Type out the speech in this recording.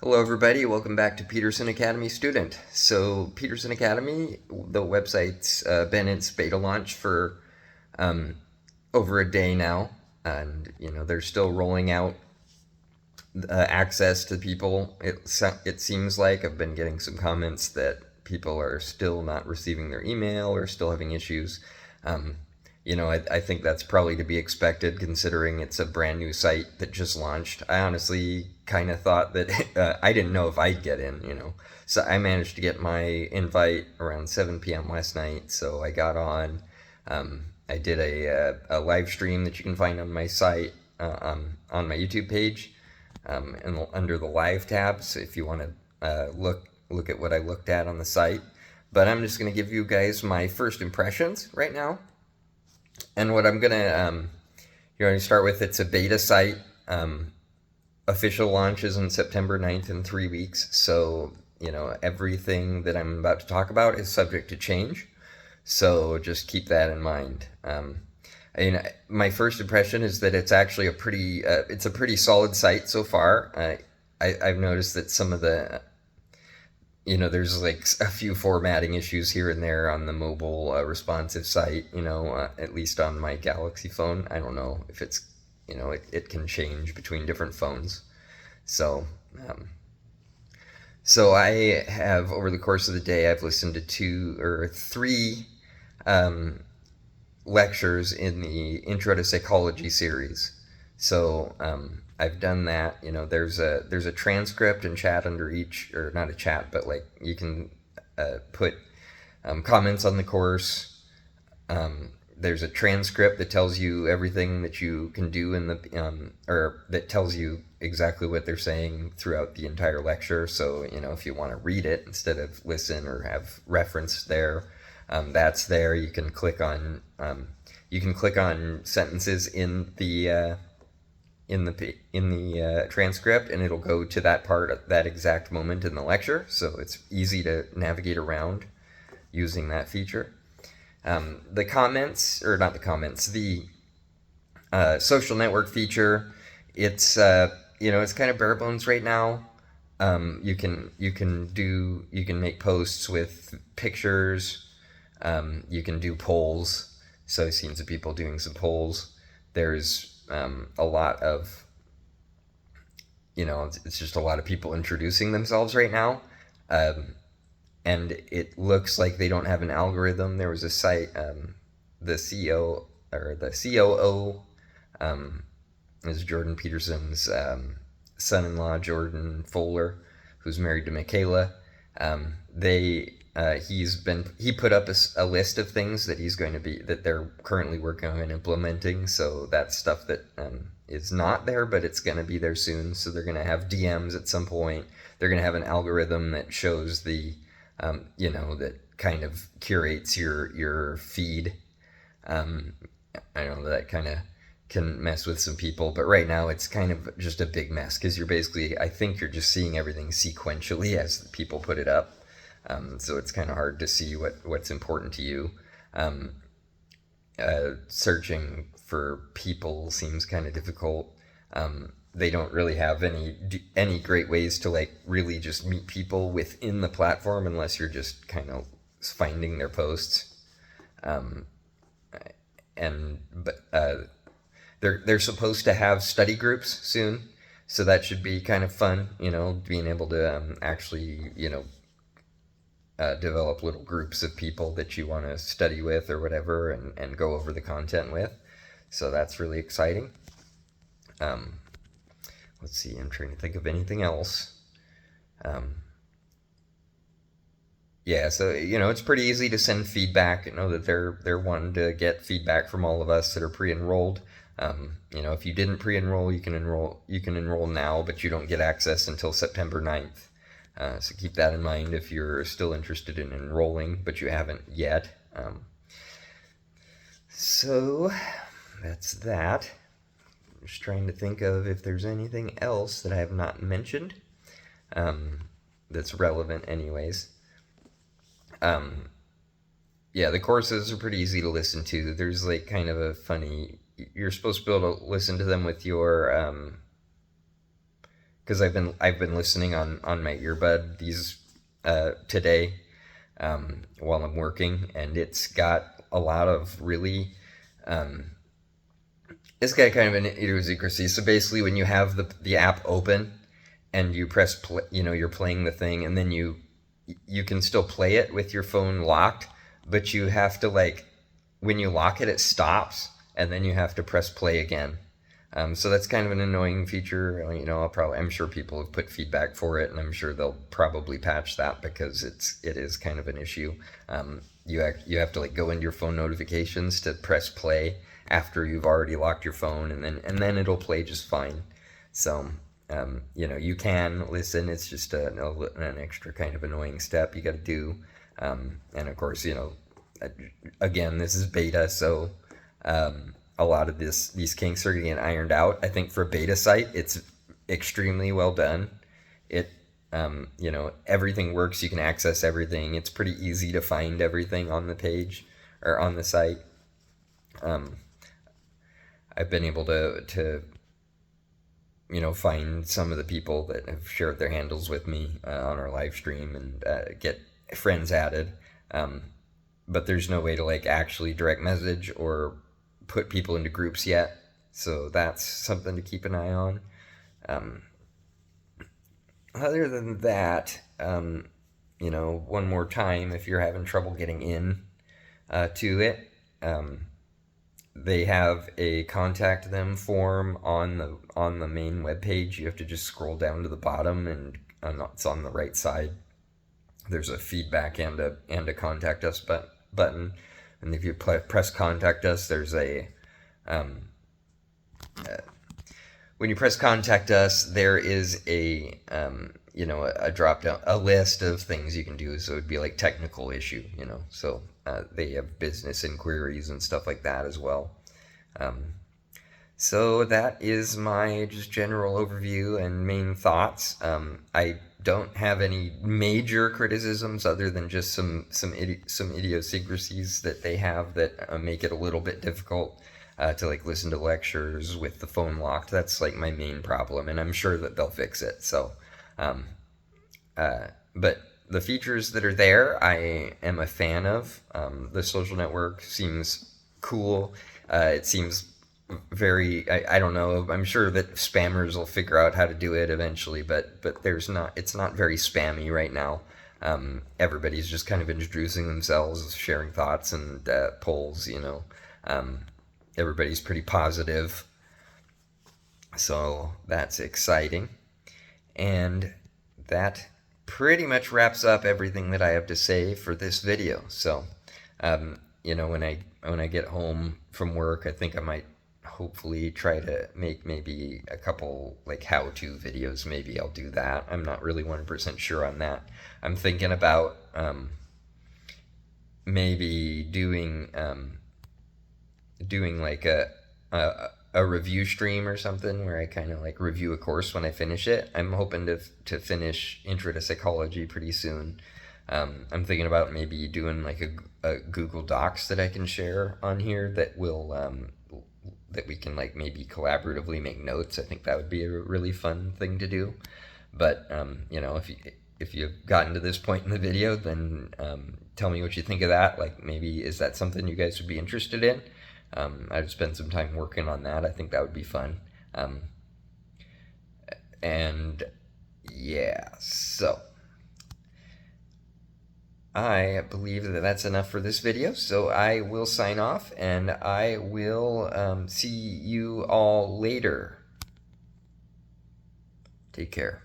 Hello, everybody. Welcome back to Peterson Academy student. So, Peterson Academy, the website's been its beta launch for um, over a day now, and they're still rolling out access to people. It seems like I've been getting some comments that people are still not receiving their email or still having issues. Um, I think that's probably to be expected considering it's a brand new site that just launched. I honestly kind of thought that I didn't know if I'd get in. So I managed to get my invite around 7 p.m. last night. So I got on. I did a live stream that you can find on my site, on my YouTube page, and under the live tabs if you want to look at what I looked at on the site. But I'm just going to give you guys my first impressions right now. And what I'm gonna start with, it's a beta site. Official launch is on September 9th in 3 weeks. So, everything that I'm about to talk about is subject to change. So just keep that in mind. My first impression is that it's actually it's a pretty solid site so far. I've noticed that some of there's like a few formatting issues here and there on the mobile responsive site, at least on my Galaxy phone. I don't know if it can change between different phones. So, so I have, over the course of the day, I've listened to 2 or 3 lectures in the Intro to Psychology series. So, I've done that. There's a transcript and chat under each, or not a chat, but like you can put comments on the course. There's a transcript that tells you everything that you can do or that tells you exactly what they're saying throughout the entire lecture. So if you want to read it instead of listen or have reference there, that's there. You can click on sentences in the transcript, and it'll go to that part at that exact moment in the lecture. So it's easy to navigate around using that feature. The comments, or not the comments, the social network feature. It's kind of bare bones right now. You can make posts with pictures. You can do polls. So I've seen some people doing some polls. There's a lot of it's just a lot of people introducing themselves right now. And it looks like they don't have an algorithm. There was a site, the CEO or the COO is Jordan Peterson's son-in-law, Jordan Fowler, who's married to Michaela. He put up a list of things that they're currently working on and implementing. So that's stuff that is not there, but it's going to be there soon. So they're going to have DMs at some point. They're going to have an algorithm that shows that kind of curates your feed. I know that kind of can mess with some people, but right now it's kind of just a big mess because I think you're just seeing everything sequentially as people put it up. So it's kind of hard to see what's important to you. Searching for people seems kind of difficult. They don't really have any great ways to like really just meet people within the platform unless you're just kind of finding their posts. But they're supposed to have study groups soon, so that should be kind of fun. Being able to actually develop little groups of people that you want to study with or whatever, and go over the content with. So that's really exciting. Let's see, I'm trying to think of anything else. Yeah, so it's pretty easy to send feedback. That they're wanting to get feedback from all of us that are pre-enrolled. If you didn't pre-enroll, you can enroll now, but you don't get access until September 9th. So keep that in mind if you're still interested in enrolling, but you haven't yet. So that's that. I'm just trying to think of if there's anything else that I have not mentioned that's relevant anyways. Yeah, the courses are pretty easy to listen to. There's like kind of a funny, you're supposed to be able to listen to them with because I've been listening on my earbud these today while I'm working, and it's got a lot of really it's got kind of an idiosyncrasy. So basically, when you have the app open and you press play, you're playing the thing, and then you can still play it with your phone locked, but you have to, like, when you lock it, it stops, and then you have to press play again. So that's kind of an annoying feature. I'm sure people have put feedback for it, and I'm sure they'll probably patch that, because it is kind of an issue. You have to, like, go into your phone notifications to press play after you've already locked your phone, and then it'll play just fine. So you can listen. It's just an extra kind of annoying step you got to do. And of course, again, this is beta, so a lot of these kinks are getting ironed out. I think for a beta site, it's extremely well done. It everything works. You can access everything. It's pretty easy to find everything on the page or on the site. I've been able to find some of the people that have shared their handles with me on our live stream, and get friends added. But there's no way to, like, actually direct message or put people into groups yet. So that's something to keep an eye on. Other than that, one more time, if you're having trouble getting in to it, they have a contact them form on the main webpage. You have to just scroll down to the bottom, and it's on the right side. There's a feedback and a contact us button, and if you press contact us, there's when you press contact us, there is a drop down, a list of things you can do. So it'd be like technical issue, so they have business inquiries and stuff like that as well. So that is my just general overview and main thoughts. I don't have any major criticisms other than just some idiosyncrasies that they have that make it a little bit difficult to, like, listen to lectures with the phone locked. That's, like, my main problem, and I'm sure that they'll fix it. So, but the features that are there, I am a fan of. The social network seems cool. It seems very, I don't know, I'm sure that spammers will figure out how to do it eventually, but it's not very spammy right now. Everybody's just kind of introducing themselves, sharing thoughts and polls. Everybody's pretty positive, so that's exciting. And that pretty much wraps up everything that I have to say for this video. So when I get home from work, I think I might hopefully try to make maybe a couple, like, how-to videos. Maybe I'll do that. I'm not really 100% sure on that. I'm thinking about maybe doing like a review stream or something, where I kind of, like, review a course when I finish it. I'm hoping to finish Intro to Psychology pretty soon. I'm thinking about maybe doing, like, a Google Docs that I can share on here that will that we can, like, maybe collaboratively make notes. I think that would be a really fun thing to do. But if you've gotten to this point in the video, then tell me what you think of that. Like, maybe is that something you guys would be interested in? I'd spend some time working on that. I think that would be fun. And yeah, so I believe that that's enough for this video, so I will sign off, and I will see you all later. Take care.